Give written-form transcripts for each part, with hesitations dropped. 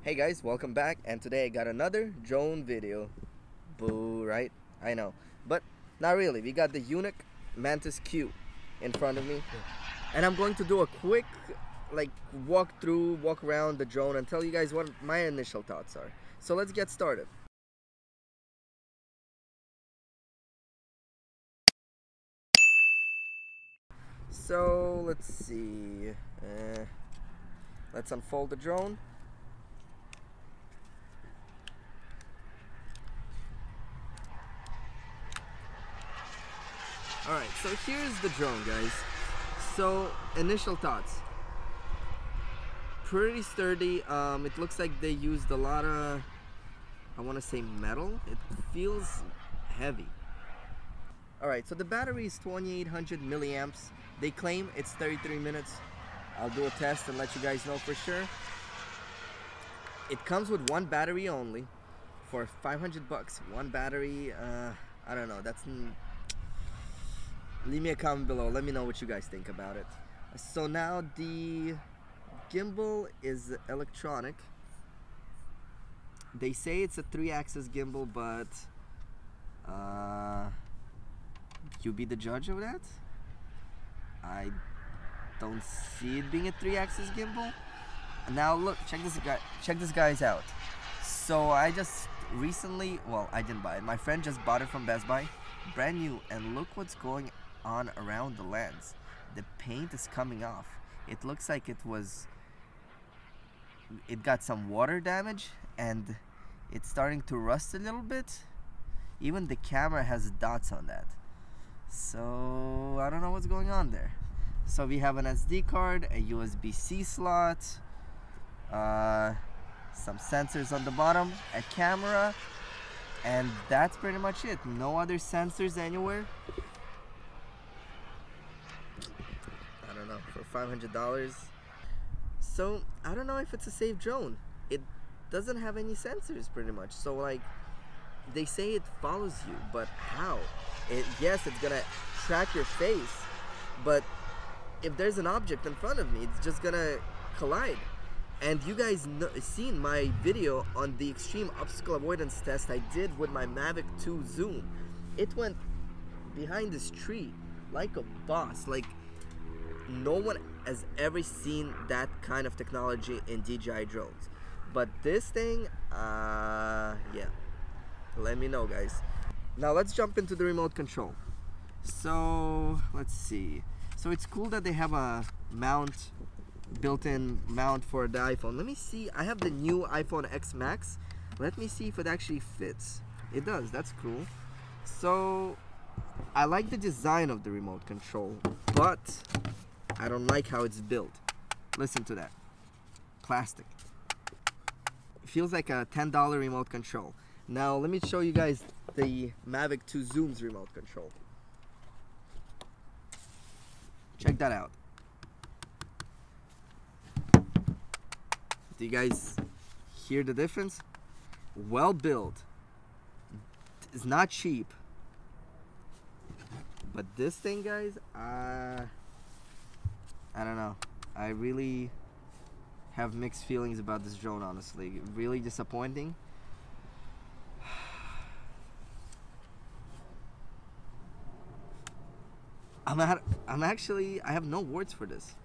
Hey guys, welcome back, and today I got another drone video. Boo, right? I know. But not really. We got the Yuneec Mantis Q in front of me. And I'm going to do a quick walk around the drone and tell you guys what my initial thoughts are. So let's get started. So let's see. Let's unfold the drone. Alright, so here's the drone, guys. So, initial thoughts. Pretty sturdy. It looks like they used a lot of, I want to say metal. It feels heavy. Alright, so the battery is 2800 milliamps. They claim it's 33 minutes. I'll do a test and let you guys know for sure. It comes with one battery only for 500 bucks. One battery, I don't know. Leave me a comment below. Let me know what you guys think about it. So now the gimbal is electronic. They say it's a 3-axis gimbal, but you be the judge of that. I don't see it being a 3-axis gimbal. Now look, check this guys out. So I just recently, well, I didn't buy it. My friend just bought it from Best Buy, brand new, and look what's going on around the lens. The paint is coming off. It looks like it got some water damage and it's starting to rust a little bit. Even the camera has dots on that. So I don't know what's going on there. So we have an SD card, a USB-C slot, some sensors on the bottom, a camera, and that's pretty much it. No other sensors anywhere. I don't know, for $500. So I don't know if it's a safe drone. It doesn't have any sensors pretty much. So like, they say it follows you, but how? Yes, it's gonna track your face, but if there's an object in front of me, it's just gonna collide. And you guys seen my video on the extreme obstacle avoidance test I did with my Mavic 2 zoom. It went behind this tree like a boss. Like, no one has ever seen that kind of technology in DJI drones. But this thing, yeah, let me know, guys. Now let's jump into the remote control. So let's see. So it's cool that they have a built-in mount for the iPhone. Let me see. I have the new iPhone X Max. Let me see if it actually fits. It does. That's cool. So I like the design of the remote control, but I don't like how it's built. Listen to that. Plastic. It feels like a $10 remote control. Now let me show you guys the Mavic 2 Zoom's remote control. Check that out. Do you guys hear the difference? Well built. It's not cheap. But this thing, guys, I don't know. I really have mixed feelings about this drone, honestly. Really disappointing. I have no words for this.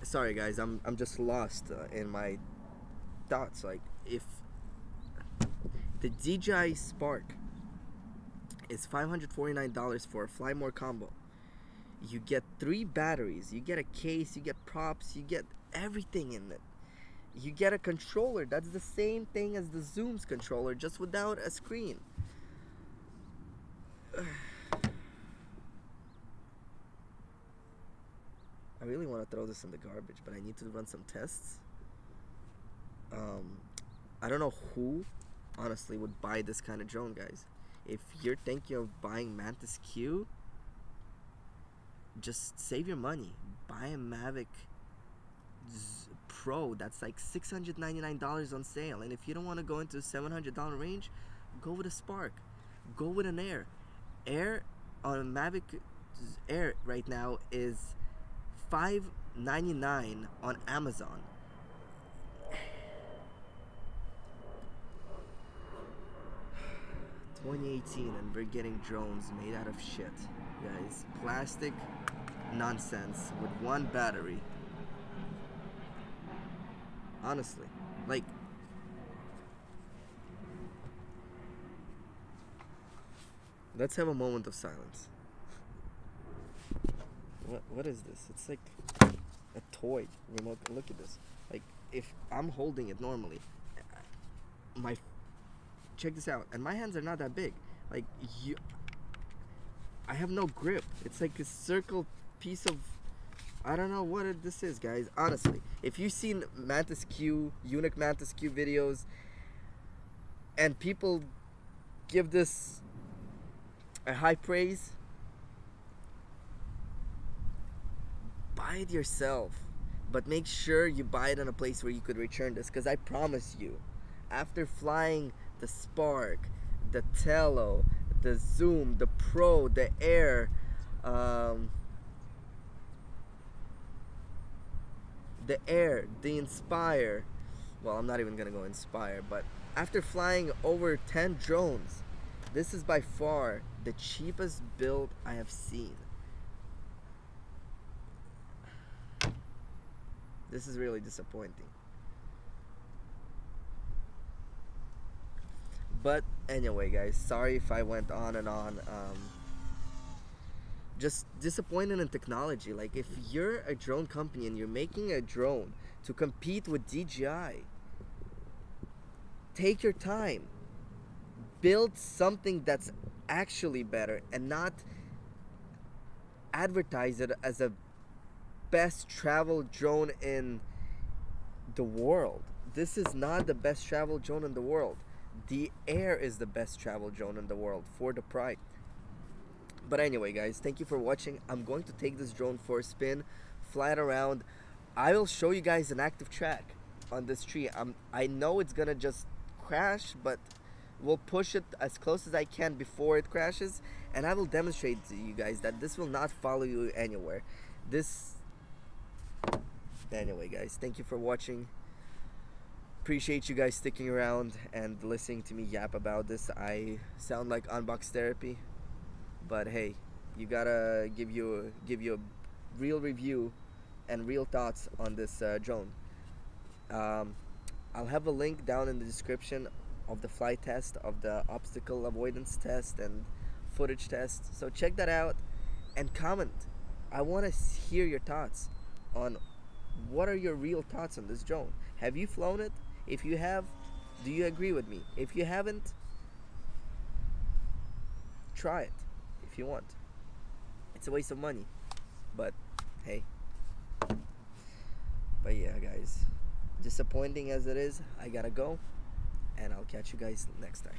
Sorry guys, I'm just lost in my thoughts. Like, if the DJI Spark is $549 for a Fly More combo, you get 3 batteries, you get a case, you get props, you get everything in it. You get a controller that's the same thing as the Zoom's controller, just without a screen. I really want to throw this in the garbage, but I need to run some tests. I don't know who, honestly, would buy this kind of drone, guys. If you're thinking of buying Mantis Q, just save your money. Buy a Mavic Pro. That's like $699 on sale. And if you don't want to go into a $700 range, go with a Spark. Go with an Air. Air on Mavic Air right now is $19.99 on Amazon. (2018) and we're getting drones made out of shit, guys. Plastic nonsense with one battery. Honestly, like, let's have a moment of silence. What is this? It's like a toy remote. Look at this. Like, if I'm holding it normally, my check this out, and my hands are not that big. Like, I have no grip. It's like a circle piece of, I don't know what this is, guys. Honestly, if you've seen Mantis Q, Yuneec Mantis Q videos, and people give this a high praise, buy it yourself. But make sure you buy it in a place where you could return this, because I promise you, after flying the Spark, the Tello, the Zoom, the Pro, the Air, the Inspire, well, I'm not even gonna go Inspire, but after flying over 10 drones, this is by far the cheapest build I have seen. This is really disappointing. But anyway, guys, sorry if I went on and on. Just disappointed in technology. Like, if you're a drone company and you're making a drone to compete with DJI, take your time. Build something that's actually better and not advertise it as a best travel drone in the world. This is not the best travel drone in the world. The Air is the best travel drone in the world for the price. But anyway, guys, thank you for watching. I'm going to take this drone for a spin, fly it around. I will show you guys an active track on this tree. I know it's gonna just crash, but we'll push it as close as I can before it crashes, and I will demonstrate to you guys that this will not follow you anywhere. Anyway, guys, thank you for watching. Appreciate you guys sticking around and listening to me yap about this. I sound like unbox therapy, but hey, you gotta give you a real review and real thoughts on this drone. I'll have a link down in the description of the flight test, of the obstacle avoidance test and footage test, so check that out and comment. I want to hear your thoughts on what are your real thoughts on this drone. Have you flown it? If you have, do you agree with me? If you haven't, try it if you want. It's a waste of money, but hey. But yeah, guys, disappointing as it is, I gotta go, and I'll catch you guys next time.